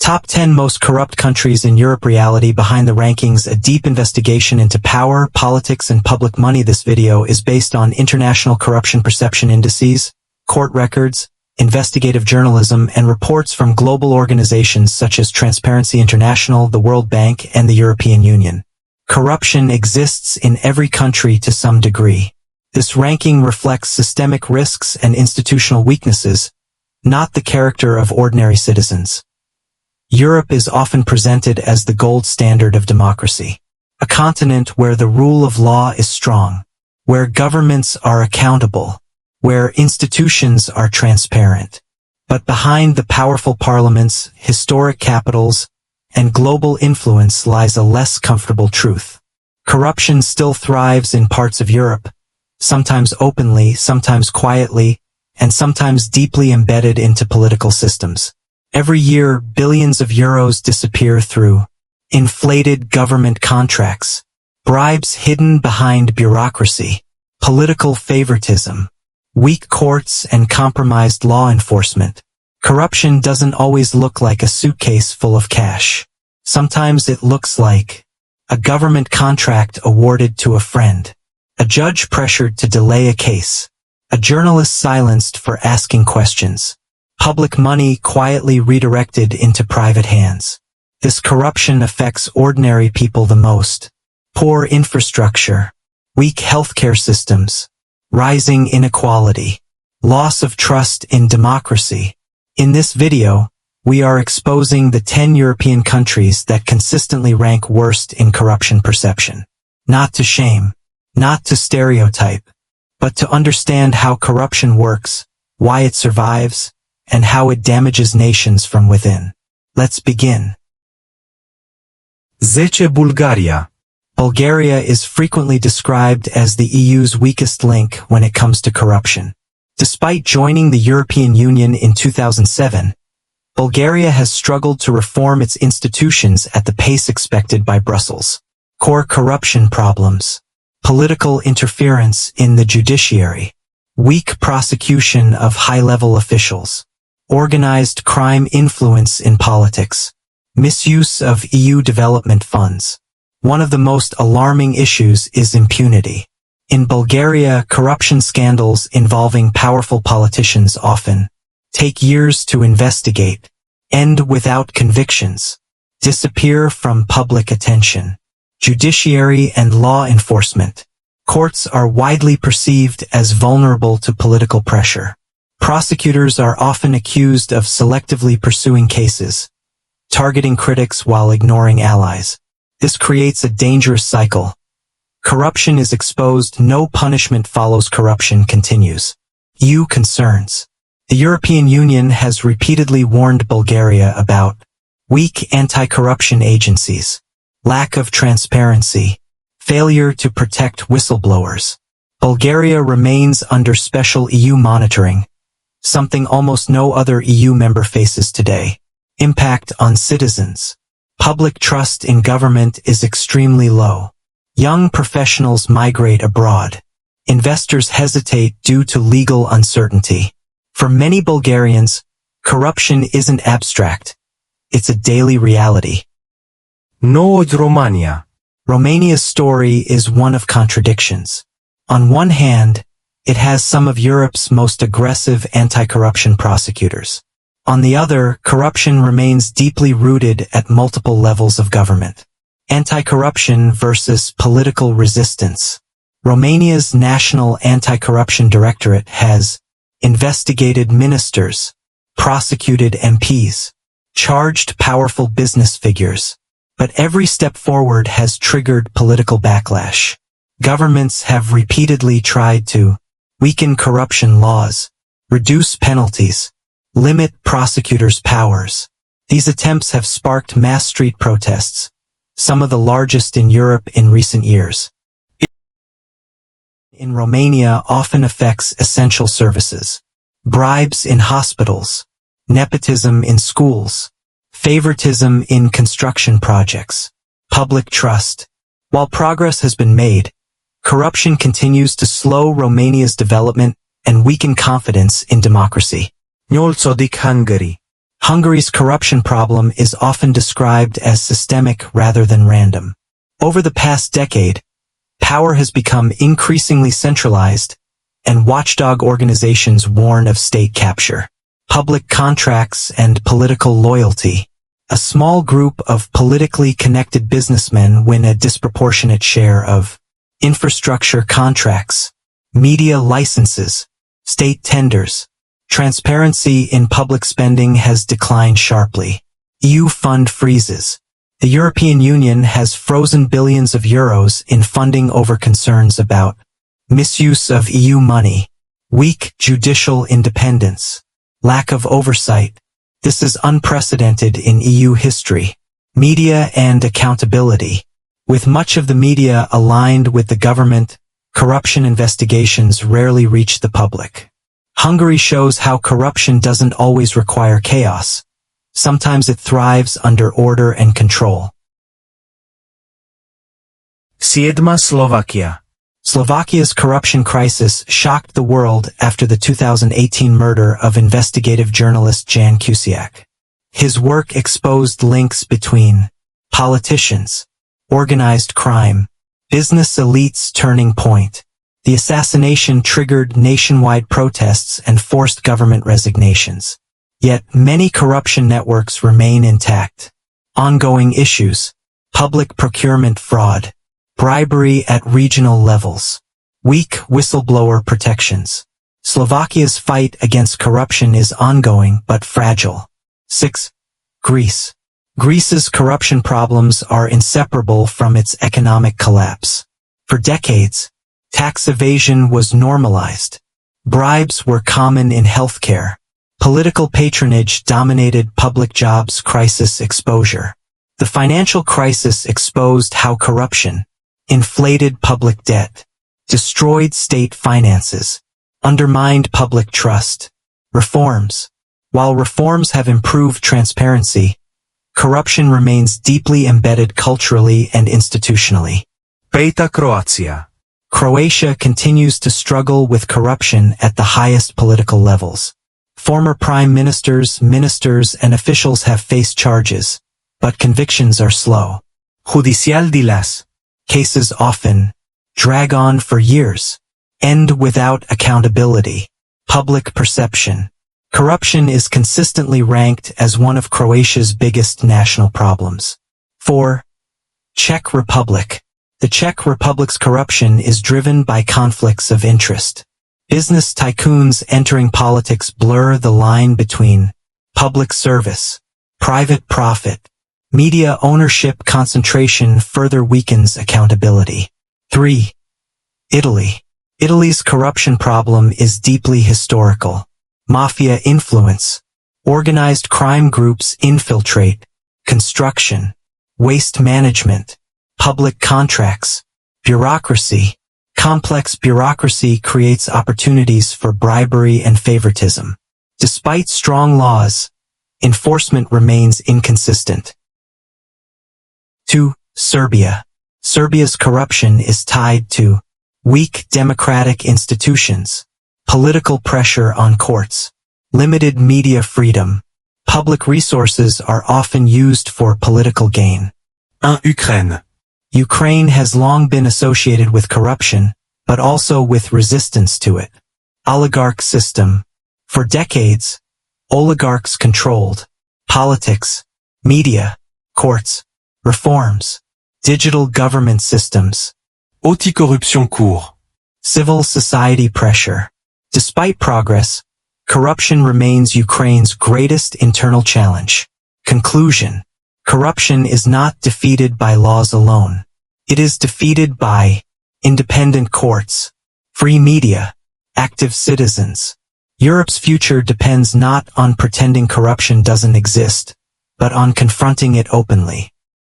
Top 10 most corrupt countries in Europe. Reality behind the rankings, a deep investigation into power, politics, and public money. This video is based on international corruption perception indices, court records, investigative journalism, and reports from global organizations such as Transparency International, the World Bank, and the European Union. Corruption exists in every country to some degree. This ranking reflects systemic risks and institutional weaknesses, not the character of ordinary citizens. Europe is often presented as the gold standard of democracy, a continent where the rule of law is strong, where governments are accountable, where institutions are transparent. But behind the powerful parliaments, historic capitals, and global influence lies a less comfortable truth. Corruption still thrives in parts of Europe, sometimes openly, sometimes quietly, and sometimes deeply embedded into political systems. Every year, billions of euros disappear through inflated government contracts, bribes hidden behind bureaucracy, political favoritism, weak courts, and compromised law enforcement. Corruption doesn't always look like a suitcase full of cash. Sometimes it looks like a government contract awarded to a friend, a judge pressured to delay a case, a journalist silenced for asking questions, public money quietly redirected into private hands. This corruption affects ordinary people the most. Poor infrastructure, weak healthcare systems, rising inequality, loss of trust in democracy. In this video, we are exposing the 10 European countries that consistently rank worst in corruption perception. Not to shame, not to stereotype, but to understand how corruption works, why it survives, and how it damages nations from within. Let's begin. 10. Bulgaria. Bulgaria is frequently described as the EU's weakest link when it comes to corruption. Despite joining the European Union in 2007, Bulgaria has struggled to reform its institutions at the pace expected by Brussels. Core corruption problems, political interference in the judiciary, weak prosecution of high-level officials, organized crime influence in politics, misuse of EU development funds. One of the most alarming issues is impunity. In Bulgaria, corruption scandals involving powerful politicians often take years to investigate, end without convictions, disappear from public attention. Judiciary and law enforcement. Courts are widely perceived as vulnerable to political pressure. Prosecutors are often accused of selectively pursuing cases, targeting critics while ignoring allies. This creates a dangerous cycle. Corruption is exposed, no punishment follows, corruption continues. EU concerns. The European Union has repeatedly warned Bulgaria about weak anti-corruption agencies, lack of transparency, failure to protect whistleblowers. Bulgaria remains under special EU monitoring, something almost no other EU member faces today. Impact on citizens. Public trust in government is extremely low. Young professionals migrate abroad. Investors hesitate due to legal uncertainty. For many Bulgarians, corruption isn't abstract. It's a daily reality. 9. Romania. Romania's story is one of contradictions. On one hand, it has some of Europe's most aggressive anti-corruption prosecutors. On the other, corruption remains deeply rooted at multiple levels of government. Anti-corruption versus political resistance. Romania's National Anti-Corruption Directorate has investigated ministers, prosecuted MPs, charged powerful business figures. But every step forward has triggered political backlash. Governments have repeatedly tried to weaken corruption laws, reduce penalties, limit prosecutors' powers. These attempts have sparked mass street protests, some of the largest in Europe in recent years. In Romania often affects essential services, bribes in hospitals, nepotism in schools, favoritism in construction projects, public trust. While progress has been made, corruption continues to slow Romania's development and weaken confidence in democracy. 8. Hungary. Hungary's corruption problem is often described as systemic rather than random. Over the past decade, power has become increasingly centralized, and watchdog organizations warn of state capture, public contracts, and political loyalty. A small group of politically connected businessmen win a disproportionate share of infrastructure contracts, media licenses, state tenders. Transparency in public spending has declined sharply. EU fund freezes. The European Union has frozen billions of euros in funding over concerns about misuse of EU money, weak judicial independence, lack of oversight. This is unprecedented in EU history. Media and accountability. With much of the media aligned with the government, corruption investigations rarely reach the public. Hungary shows how corruption doesn't always require chaos. Sometimes it thrives under order and control. Siedma Slovakia. Slovakia's corruption crisis shocked the world after the 2018 murder of investigative journalist Jan Kuciak. His work exposed links between politicians, organized crime, business elites. Turning point. The assassination triggered nationwide protests and forced government resignations. Yet many corruption networks remain intact. Ongoing issues: public procurement fraud, bribery at regional levels, weak whistleblower protections. Slovakia's fight against corruption is ongoing but fragile. 6. Greece. Greece's corruption problems are inseparable from its economic collapse. For decades, tax evasion was normalized. Bribes were common in healthcare. Political patronage dominated public jobs. Crisis exposure. The financial crisis exposed how corruption inflated public debt, destroyed state finances, undermined public trust. Reforms. While reforms have improved transparency, corruption remains deeply embedded culturally and institutionally. Peta Croatia. Croatia continues to struggle with corruption at the highest political levels. Former prime ministers, and officials have faced charges, but convictions are slow. Judicial dilas. Cases often drag on for years, end without accountability. Public perception. Corruption is consistently ranked as one of Croatia's biggest national problems. 4. Czech Republic. The Czech Republic's corruption is driven by conflicts of interest. Business tycoons entering politics blur the line between public service, private profit. Media ownership concentration further weakens accountability. 3. Italy. Italy's corruption problem is deeply historical. Mafia influence. Organized crime groups infiltrate construction, waste management, public contracts, bureaucracy. Complex bureaucracy creates opportunities for bribery and favoritism. Despite strong laws, enforcement remains inconsistent. 2. Serbia. Serbia's corruption is tied to weak democratic institutions, political pressure on courts, limited media freedom. Public resources are often used for political gain. 1. Ukraine. Ukraine has long been associated with corruption, but also with resistance to it. Oligarch system. For decades, oligarchs controlled politics, media, courts, reforms, digital government systems. Anticorruption court. Civil society pressure. Despite progress, corruption remains Ukraine's greatest internal challenge. Conclusion. Corruption is not defeated by laws alone. It is defeated by independent courts, free media, active citizens. Europe's future depends not on pretending corruption doesn't exist, but on confronting it openly.